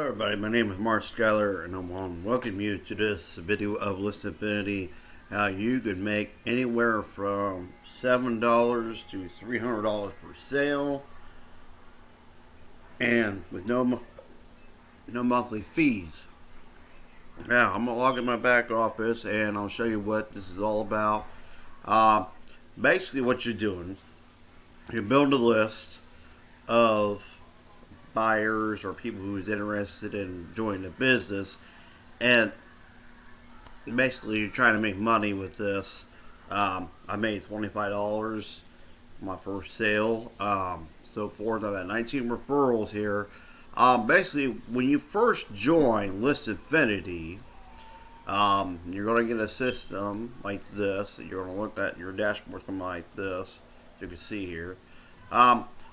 Everybody, my name is Mark Schuyler and I want to welcome you to this video of List Infinity. How you can make anywhere from $7 to $300 per sale and with no monthly fees. Now, I'm going to log in my back office and I'll show you what this is all about. Basically what you're doing, you build a list of buyers or people who's interested in joining the business, and basically you're trying to make money with this. I made $25 my first sale, so forth. I've had 19 referrals here. Basically, when you first join List Infinity, you're going to get a system like this. You're going to look at your dashboard something like this. You can see here.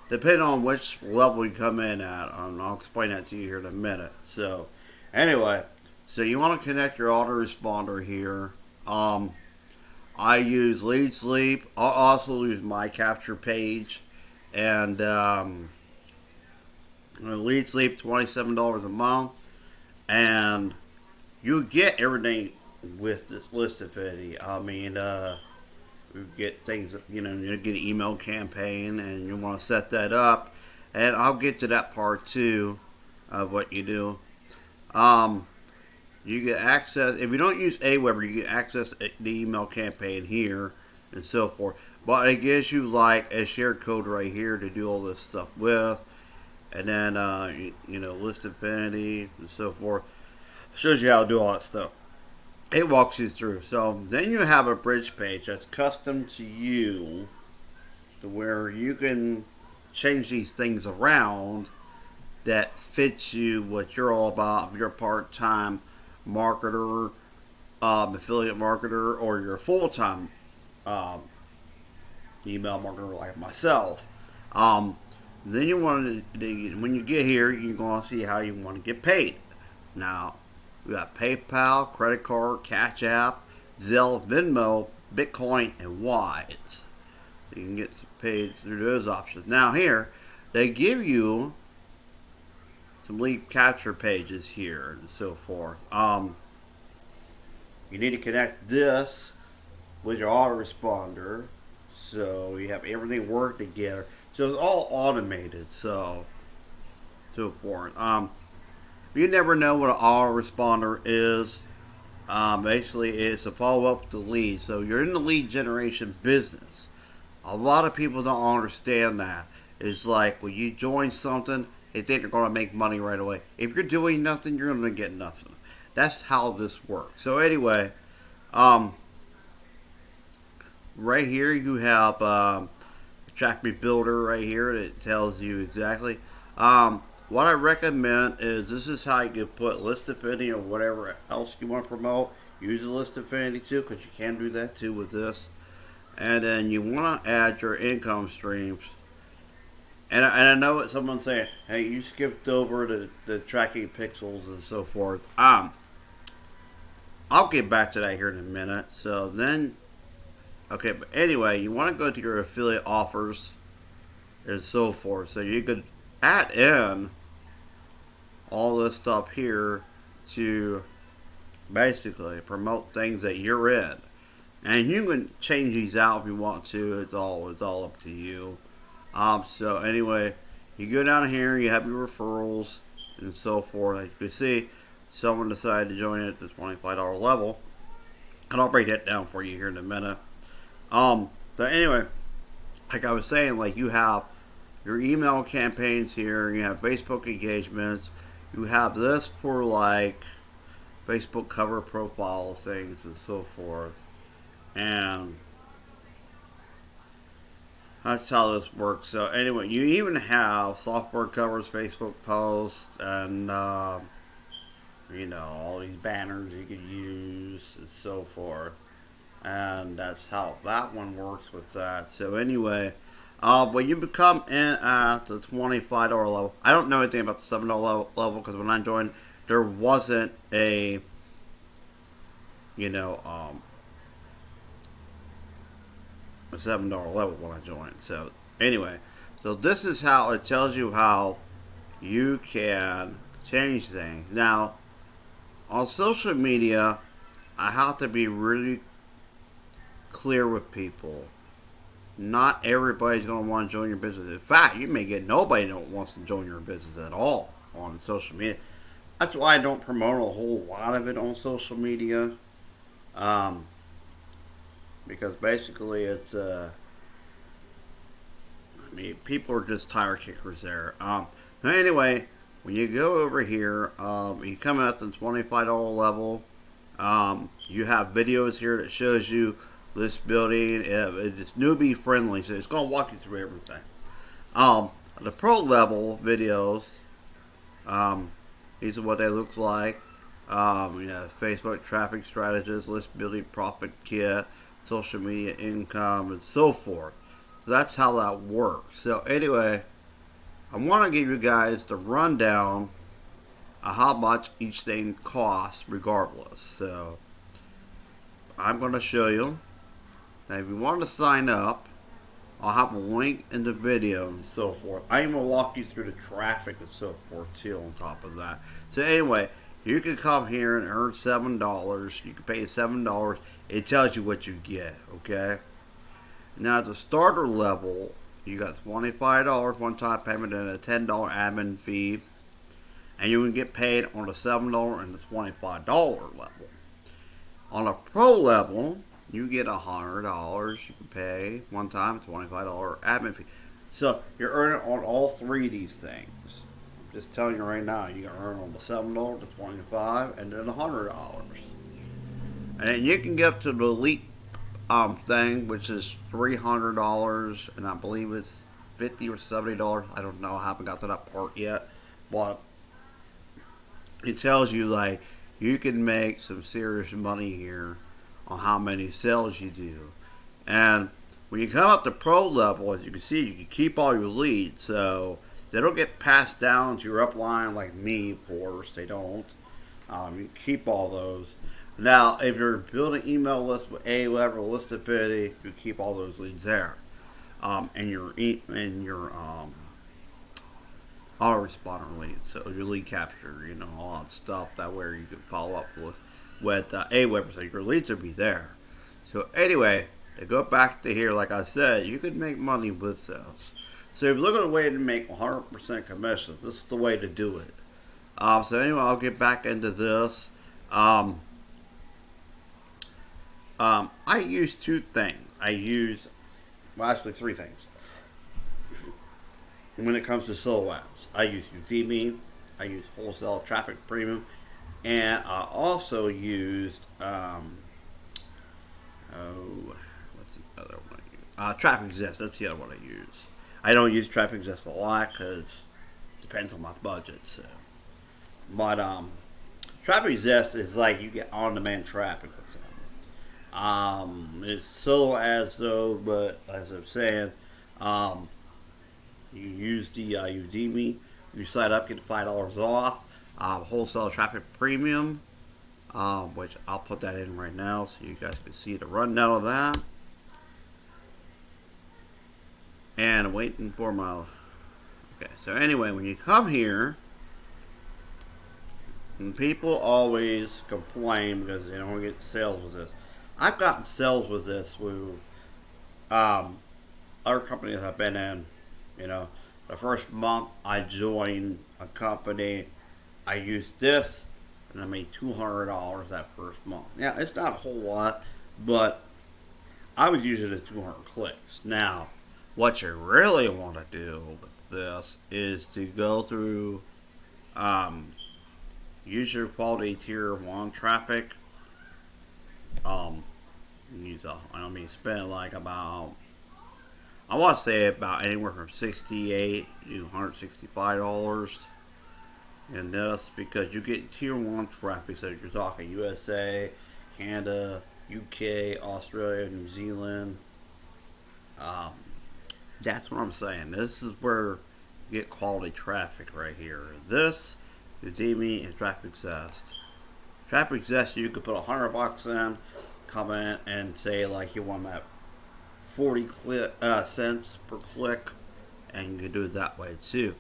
Depending on which level you come in at, and I'll explain that to you here in a minute. So, anyway, so you want to connect your autoresponder here. I use Lead Sleep. I'll also use my capture page, and Lead Sleep $27 a month, and you get everything with this List Infinity. I mean, you get things, you get an email campaign, and you want to set that up, and I'll get to that part too of what you do. You get access, if you don't use Aweber, you get access to the email campaign here and so forth, but it gives you like a share code right here to do all this stuff with, and then List Infinity and so forth. Shows you how to do all that stuff. It walks you through. So then you have a bridge page that's custom to you, to where you can change these things around that fits you, what you're all about. If you're a part-time marketer, affiliate marketer, or you're a full-time email marketer like myself. Then you want to, when you get here, you're going to see how you want to get paid. Now, we got PayPal, credit card, Cash App, Zelle, Venmo, Bitcoin, and Wise. So you can get paid through those options. Now here, they give you some lead capture pages here and so forth. You need to connect this with your autoresponder, so you have everything work together. So it's all automated, so forth. You never know what an autoresponder is. Basically, it's a follow-up to lead. So you're in the lead generation business. A lot of people don't understand that. It's like when you join something, they think they're going to make money right away. If you're doing nothing, you're going to get nothing. That's how this works. So anyway, right here you have Track Me Builder right here that tells you exactly. What I recommend is this is how you can put List Infinity or whatever else you want to promote. Use the List Infinity too, because you can do that too with this. And then you want to add your income streams. And I know what someone's saying, hey, you skipped over the tracking pixels and so forth. I'll get back to that here in a minute. So then, okay, but anyway, you want to go to your affiliate offers and so forth. So you could add in all this stuff here to basically promote things that you're in, and you can change these out if you want to. It's all up to you. So anyway, you go down here, you have your referrals and so forth. As you can see, someone decided to join at the $25 level, and I'll break that down for you here in a minute. So anyway, like I was saying, like you have your email campaigns here, you have Facebook engagements, you have this for like Facebook cover profile things and so forth, and that's how this works. So anyway, you even have software covers, Facebook posts, and all these banners you can use and so forth, and that's how that one works with that. So anyway, when you become in at the $25 level, I don't know anything about the $7 level because when I joined, there wasn't a, a $7 level when I joined. So anyway, so this is how it tells you how you can change things. Now, on social media, I have to be really clear with people. Not everybody's going to want to join your business. In fact, you may get nobody that wants to join your business at all on social media. That's why I don't promote a whole lot of it on social media. Um, because basically I mean, people are just tire kickers there. Anyway, when you go over here, you come at the $25 level. You have videos here that shows you this building. It's newbie friendly, so it's going to walk you through everything. The pro level videos, these are what they look like. Facebook traffic strategist, list building profit kit, social media income, and so forth. So that's how that works. So anyway, I want to give you guys the rundown of how much each thing costs regardless. So I'm going to show you. Now if you want to sign up, I'll have a link in the video and so forth. I'm going to walk you through the traffic and so forth too on top of that. So anyway, you can come here and earn $7. You can pay $7. It tells you what you get, okay? Now at the starter level, you got $25 one-time payment and a $10 admin fee. And you can get paid on the $7 and the $25 level. On a pro level, you get $100. You can pay one time $25 admin fee. So you're earning on all three of these things. I'm just telling you right now, you can earn on the $7, the $25, and then $100. And then you can get up to the elite thing, which is $300, and I believe it's $50 or $70. I don't know. I haven't got to that part yet, but it tells you like you can make some serious money here on how many sales you do. And when you come up to pro level, as you can see, you can keep all your leads, so they don't get passed down to your upline like me, of course. They don't. You keep all those. Now, if you're building an email list with Aweber or Listability, you keep all those leads there. And your autoresponder leads, so your lead capture, all that stuff. That way you can follow up with Aweber, so your leads will be there. So anyway, to go back to here, like I said, you can make money with this. So if you're looking at a way to make 100% commissions, this is the way to do it. So anyway, I'll get back into this. I use two things. Actually three things. When it comes to solo ads, I use Udemy, I use Wholesale Traffic Premium, and I also used what's the other one I use? Traffic Exist. That's the other one I use. I don't use Traffic Exist a lot because it depends on my budget. So, but Traffic Exist is like you get on-demand traffic with them. It's solo ads though, but as I'm saying, you use the Udemy. You sign up, get $5 off. Wholesale Traffic Premium, which I'll put that in right now so you guys can see the rundown of that. And waiting for my. Okay, so anyway, when you come here, and people always complain because they don't get sales with this. I've gotten sales with this with other companies I've been in. The first month I joined a company, I used this, and I made $200 that first month. Yeah, it's not a whole lot, but I was using it 200 clicks. Now, what you really want to do with this is to go through, use your quality tier 1 traffic. Spend like about, I want to say about anywhere from $68 to $165 in this, because you get tier 1 traffic, so you're talking USA, Canada, UK, Australia, New Zealand. That's what I'm saying. This is where you get quality traffic right here. This, Udemy, and Traffic Exist. Traffic Exist, you could put $100 in, come in and say like you want that 40 cents per click, and you can do it that way too.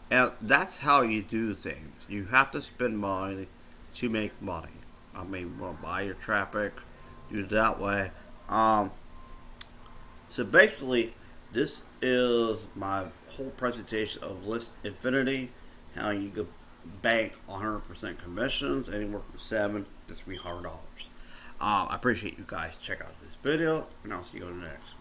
And that's how you do things. You have to spend money to make money. I mean, you want to buy your traffic, do it that way. Um, so basically, this is my whole presentation of List Infinity, how you can bank 100% commissions, anywhere from $7 to $300. I appreciate you guys check out this video, and I'll see you on the next.